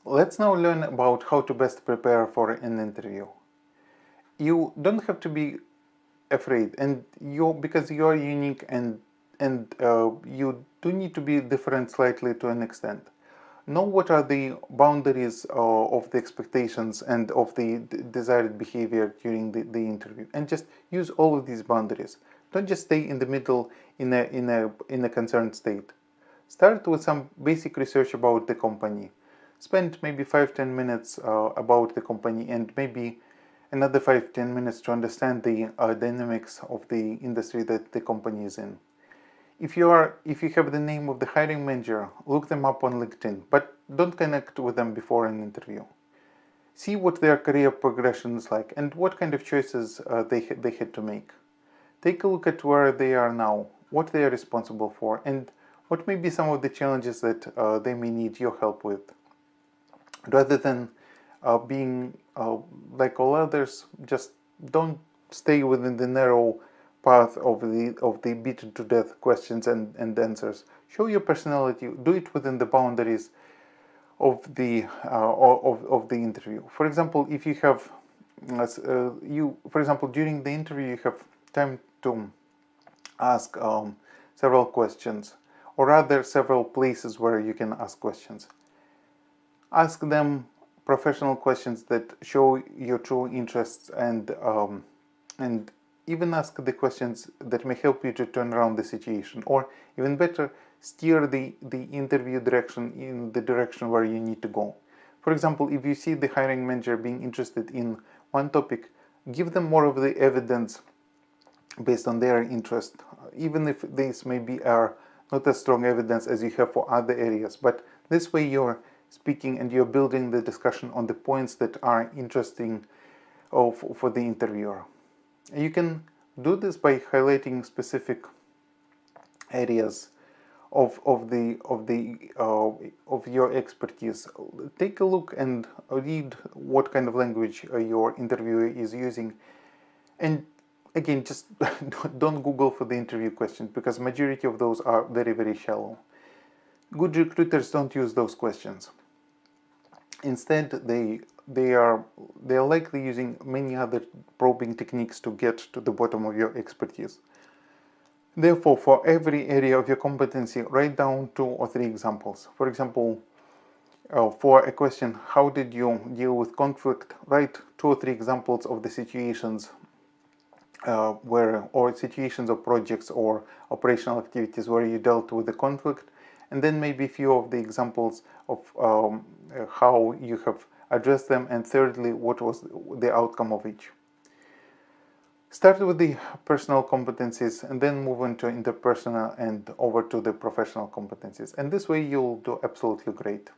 Let's now learn about how to best prepare for an interview. You don't have to be afraid, and because you are unique and you do need to be different slightly to an extent. Know what are the boundaries of the expectations and of the desired behavior during the interview, and just use all of these boundaries. Don't just stay in the middle in a concerned state. Start with some basic research about the company. Spend maybe 5-10 minutes about the company, and maybe another 5-10 minutes to understand the dynamics of the industry that the company is in. If you have the name of the hiring manager, look them up on LinkedIn, but don't connect with them before an interview. See what their career progression is like and what kind of choices they had to make. Take a look at where they are now, what they are responsible for, and what may be some of the challenges that they may need your help with. Rather than being like all others, just don't stay within the narrow path of the beaten to death questions and answers. Show your personality. Do it within the boundaries of the interview. For example, if you have during the interview you have time to ask several questions, or rather several places where you can ask questions. Ask them professional questions that show your true interests, and even ask the questions that may help you to turn around the situation, or even better, steer the interview direction in the direction where you need to go. For example, if you see the hiring manager being interested in one topic, give them more of the evidence based on their interest, even if these maybe are not as strong evidence as you have for other areas. But this way you're speaking and you're building the discussion on the points that are interesting for the interviewer. You can do this by highlighting specific areas of your expertise. Take a look and read what kind of language your interviewer is using, and again, just don't Google for the interview questions, because majority of those are very, very shallow. Good recruiters don't use those questions. Instead, they are likely using many other probing techniques to get to the bottom of your expertise. Therefore, for every area of your competency, write down 2 or 3 examples. For example, for a question, how did you deal with conflict? Write 2 or 3 examples of the situations or situations of projects or operational activities where you dealt with the conflict, and then maybe a few of the examples of how you have addressed them, and thirdly, what was the outcome of each. Start with the personal competencies and then move into interpersonal and over to the professional competencies, and this way you'll do absolutely great.